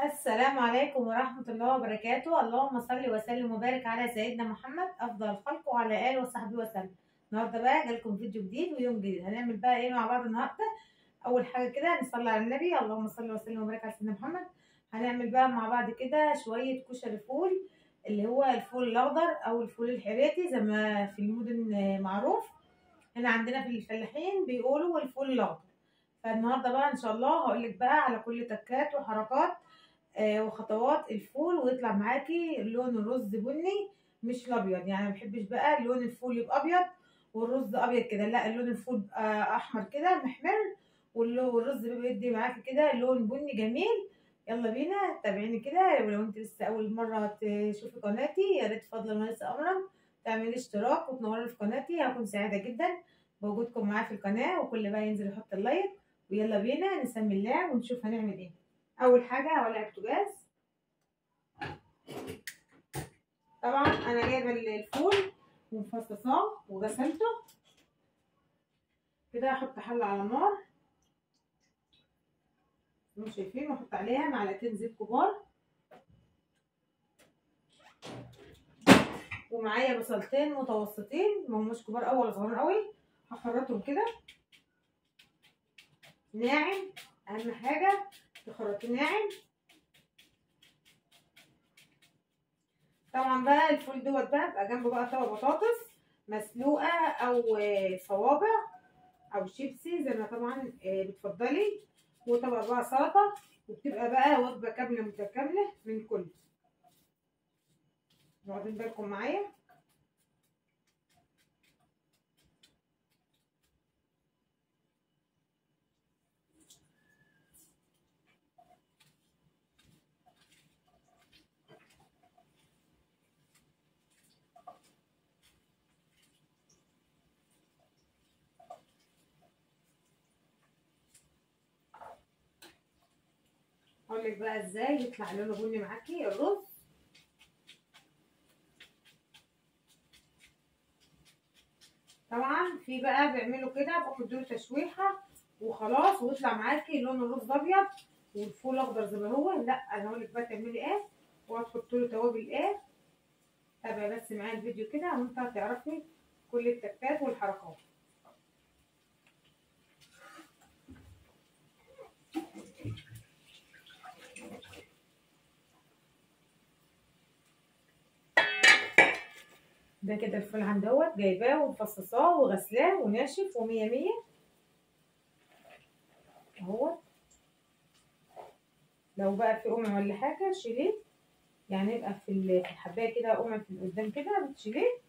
السلام عليكم ورحمة الله وبركاته. اللهم صل وسلم وبارك على سيدنا محمد أفضل الخلق وعلى آله وصحبه وسلم. النهارده بقى جالكم فيديو جديد ويوم جديد. هنعمل بقى ايه مع بعض النهارده؟ أول حاجة كده نصلي على النبي، اللهم صل وسلم وبارك على سيدنا محمد. هنعمل بقى مع بعض كده شوية كشري فول، اللي هو الفول الأخضر أو الفول الحراتي زي ما في المدن معروف. هنا عندنا في الفلاحين بيقولوا الفول الأخضر. فالنهارده بقى إن شاء الله هقولك بقى على كل تكات وحركات وخطوات الفول، ويطلع معاكي لون الرز بني مش الابيض. يعني ما بحبش بقى لون الفول يبقى ابيض والرز ابيض كده، لا، اللون الفول بقى احمر كده محمر، والرز بيدي معاكي كده لون بني جميل. يلا بينا تابعيني كده. ولو انت لسه اول مره تشوفي قناتي يا ريت فضلا وليس امرا تعملي اشتراك وتنوري في قناتي، هكون سعيده جدا بوجودكم معايا في القناه. وكل بقى ينزل يحط اللايك. ويلا بينا نسمي الله ونشوف هنعمل ايه. اول حاجه هولع البوتاجاز. طبعا انا جايبه الفول ومفصصاه وغسلته كده. احط حله على النار زي ما شايفين، واحط عليها معلقتين زيت كبار، ومعايا بصلتين متوسطين ما هماش كبار قوي ولا صغيرين قوي. هخرطهم كده ناعم، اهم حاجه تخرطيه ناعم. طبعا بقى الفول دوت بقى بقى جنبه بقى طبق بطاطس مسلوقه او صوابع او شيبسي زي ما طبعا بتفضلي، وطبق بقى سلطه، وبتبقى بقى وجبه كامله متكامله من كل. واخدين بالكم معايا؟ اقول لك بقى ازاي يطلع لونه بني معاكي الرز. طبعا في بقى بيعملوا كده بياخدوا له تشويحه وخلاص ويطلع معاكي لون الرز ابيض والفول اخضر زي ما هو. لا، انا هقول لك بقى تعملي ايه وهتحط له توابل ايه. تابعي بس معايا الفيديو كده وانت هتعرفي كل التكات والحركات. ده كده الفول عندوت جايباه ومفصصاه وغسلاه وناشف ومية مية اهو. لو بقى في قمع ولا حاجه شيليه، يعني يبقى في الحبايه كده قمع في قدام كده بتشيليه.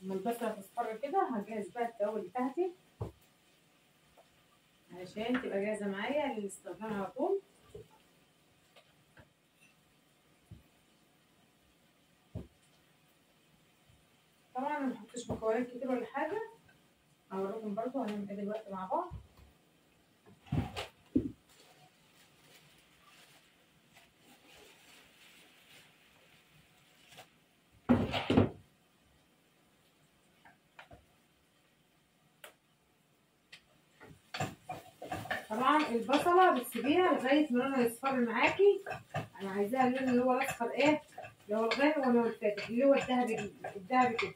لما البصله تصفر كده هجهز بقى التوابل بتاعتي علشان تبقى جاهزه معايا للاستخدام على طول. طبعا ما نحطش مكونات كتير ولا حاجه، هوريكم برضو هنعمل ايه دلوقتي مع بعض. طبعا البصله بتسيبيها لغايه ما لونها يصفر معاكي. انا عايزاها اللون اللي هو الاصفر ايه، اللي هو الغامق ولا هو الفاتح، اللي هو الذهبي الذهبي كده،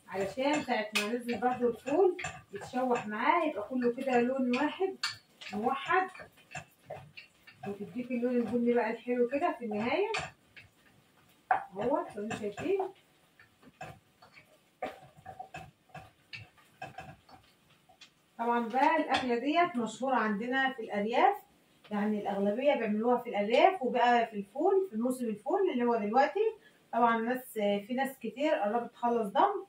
علشان ساعه ما ننزل برضو الفول يتشوح معاه يبقى كله كده لون واحد موحد، وتديك اللون البني بقى الحلو كده في النهايه اهوت زي ما شايفين. طبعا بقى الاكله ديت مشهوره عندنا في الارياف، يعني الاغلبيه بيعملوها في الارياف وبقى في الفول في موسم الفول اللي هو دلوقتي. طبعا في ناس كتير قربت تخلص دم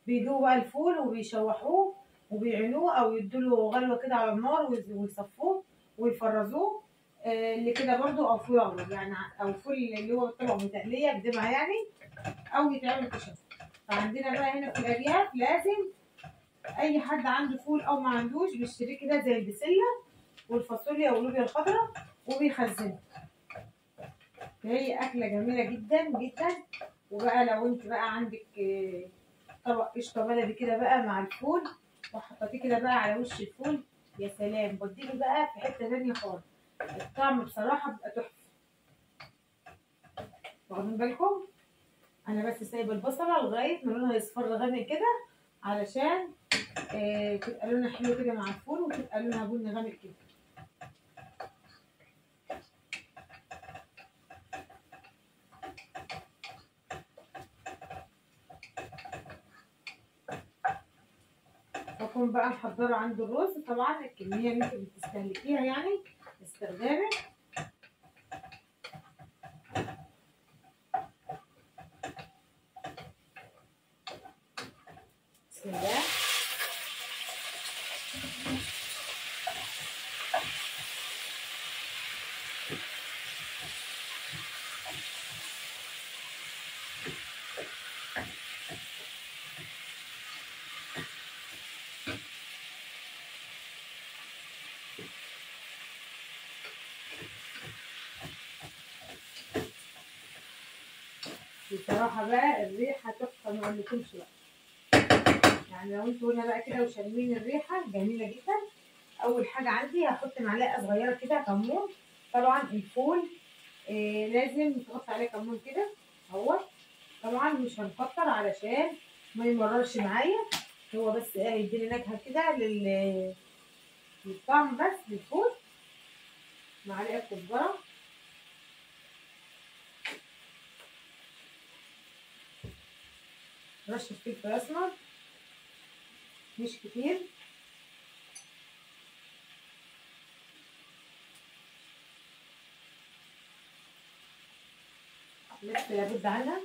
بيجيبوا بقى الفول وبيشوحوه وبيعينوه او يدوله غلوه كده على النار ويصفوه ويفرزوه. اللي كده برضو او فول اخضر يعني، او فول اللي هو طبعا متقليه بدمعه يعني، او يتعمل كشري. فعندنا بقى هنا في الارياف لازم اي حد عنده فول او ما عندوش بيشتريه كده زي البسله والفاصوليا واللوبيا الخضراء وبيخزنه. هي اكله جميله جدا جدا. وبقى لو انت بقى عندك طبق قشطه بلدي كده بقى مع الفول، وحطيتيه كده بقى على وش الفول، يا سلام، بديكي بقى في حته تانيه خالص. الطعم بصراحه بيبقى تحفه. واخدين بالكم؟ انا بس سايبه البصله لغايه ما لونها يصفر غامق كده، علشان تبقى لونها حلو كده مع الفول، وتبقى لونها بني غامق كده. بكون بقى محضره عند الرز طبعا الكميه اللي انت بتستهلكيها يعني استخدامك. بسم الله. بصراحه بقى الريحه تحفه، ما اقولكمش بقى. يعني لو انتوا هنا بقى كده وشامين الريحه جميله جدا. اول حاجه عندي هحط معلقه صغيره كده كمون. طبعا الفول لازم تحط عليه كمون كده اهو. طبعا مش هنكتر علشان ما يمررش معايا، هو بس يديني نكهه كده للطعم بس للفول. معلقه كزبره، رشه فلفل اسمر مش كتير، بس لابد عنها.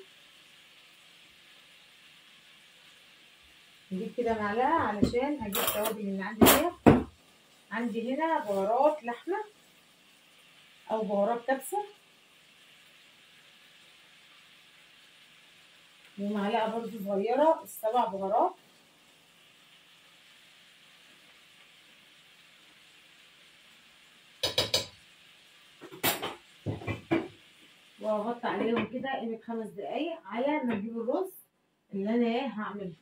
نجيب كده معلقه علشان هجيب التوابل اللي عندي فيها. عندي هنا بهارات لحمه او بهارات كبسه، ومعلقه برضو صغيره السبع بهارات. واغطي عليهم كده قيمه 5 دقايق على ما اجيب الرز اللي انا هعمله.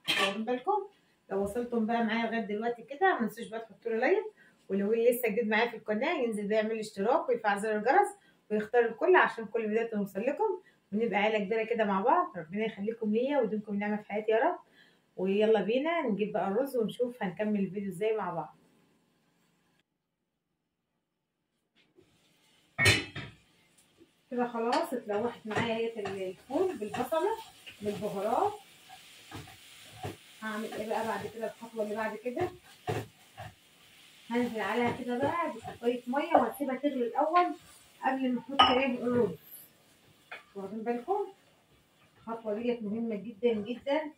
واخدين بالكم؟ لو وصلتم بقى معايا لغايه دلوقتي كده ما تنسوش بقى تحطوا لي لايك، ولو لسه جديد معايا في القناه ينزل بقى يعمل اشتراك ويفعل زر الجرس ويختار الكل عشان كل فيديو توصل لكم، ونبقى عيله كبيره كده مع بعض. ربنا يخليكم ليا ويديمكم نعمه في حياتي يا رب. ويلا بينا نجيب بقى الرز ونشوف هنكمل الفيديو ازاي مع بعض. كده خلاص اتلوحت معايا هي الفول بالبصله بالبهارات. هعمل ايه بقى بعد كده؟ الخطوه اللي بعد كده هنزل عليها كده بقى بكوبايه ميه وهسيبها تغلي الاول قبل ما احط ايه الرز. واخدين بالكم؟ الخطوه ديت مهمه جدا جدا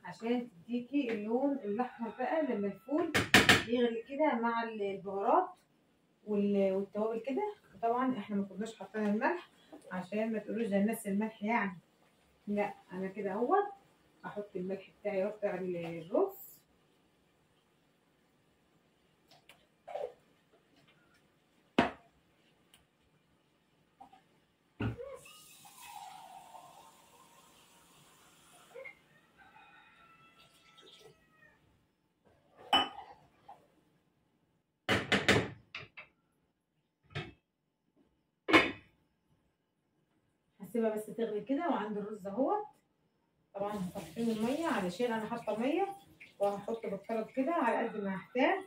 عشان تديكي اللون الاحمر بقى لما الفول يغلي كده مع البهارات والتوابل كده. طبعا احنا ما كناش حاطين الملح عشان ما تقولوش ده الناس الملح يعني، لا انا كده اهوت احط الملح بتاعي بتاع الرز. هسيبها بس تغلي كده وعند الرز اهوت. طبعا هصفيه الميه علشان انا حاطه ميه، وهحط بالطلب كده على قد ما هحتاج.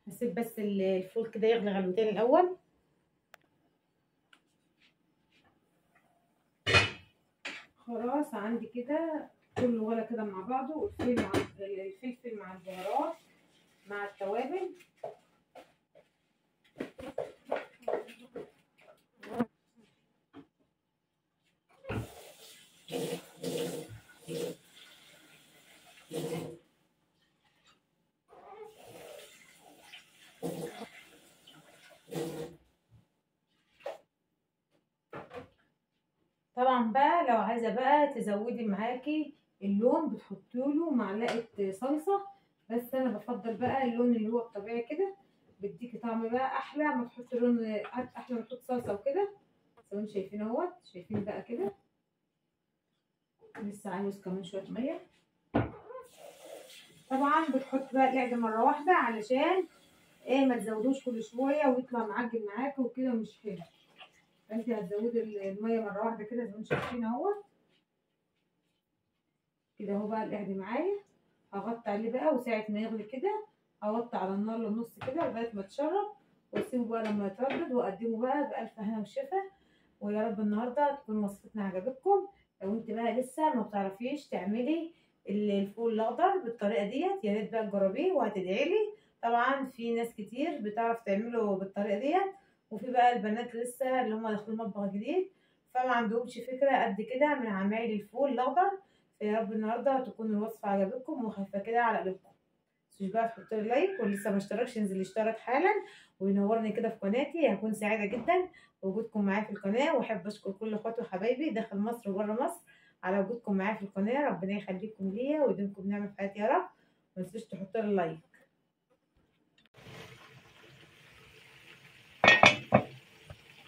هسيب بس الفول كده يغلي غلوتين الاول. خلاص عندي كده كله غلى كده مع بعضه، الفلفل مع البهارات مع التوابل. طبعا بقى لو عايزه بقى تزودي معاكي اللون بتحطي له معلقه صلصه، بس انا بفضل بقى اللون اللي هو الطبيعي كده، بيديكي طعم بقى احلى ما تحطي لون، احلى ما تحطي صلصه وكده. زي ما انتم شايفين اهوت، شايفين بقى كده. لسه عاوز كمان شويه ميه. طبعا بتحط بقى القعده مره واحده علشان ايه ما تزودوش كل شويه ويطلع معجن معاكي وكده مش حلو. فانت هتزودي الميه مره واحده كده زي ما انتم شايفين اهوت كده اهو. بقى القعده معايا هغطي عليه بقى، وساعه ما يغلي كده هوطي على النار للنص كده لغايه ما تشرب، واسيبه بقى لما يتردد واقدمه بقى بألف هنا وشفا. ويا رب النهارده تكون وصفتنا عجبتكم. لو انت بقى لسه ما بتعرفيش تعملي الفول الاخضر بالطريقه ديت، يا ريت بقى تجربيه وهتدعي لي. طبعا في ناس كتير بتعرف تعمله بالطريقه ديت، وفي بقى البنات لسه اللي هم داخلين مطبخ جديد فما عندهمش فكره قد كده من عمايل الفول الاخضر. فيا رب النهارده تكون الوصفه عجبتكم وخفيفه كده على قلبكم. مش بقى تحط لي لايك، واللي لسه ما اشتركش ينزل يشترك حالا وينورني كده في قناتي، هكون سعيده جدا بوجودكم معايا في القناه. واحب اشكر كل اخواتي وحبايبي داخل مصر وبره مصر على وجودكم معايا في القناه. ربنا يخليكم ليا ويديمكم نعمه في حياتي يا رب. ما تنسوش تحطوا لي لايك.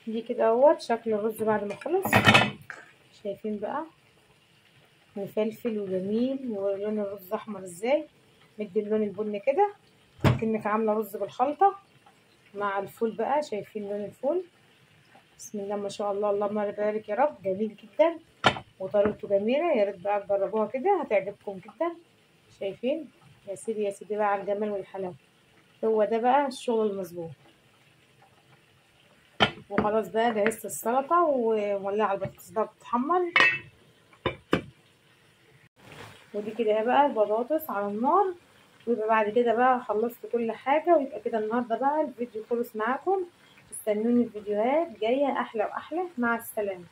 دي كده اهوت شكل الرز بعد ما خلص. شايفين بقى مفلفل وجميل، ولون الرز احمر ازاي، مدي اللون البني كده كأنك عامله رز بالخلطه مع الفول. بقى شايفين لون الفول، بسم الله ما شاء الله، اللهم بارك يا رب، جميل جدا وطريقته جميله. يا ريت بقى تجربوها كده هتعجبكم جدا. شايفين يا سيدي يا سيدي بقى على الجمال والحلاوه. هو ده بقى الشغل المظبوط. وخلاص بقى جهزت السلطه ومولعه البطاطس بقى بتتحمر. ودي كده بقى البطاطس على النار. ويبقى بعد كده بقى خلصت كل حاجه، ويبقى كده النهارده بقى الفيديو خلص معاكم. استنوني الفيديوهات جايه احلى واحلى. مع السلامه.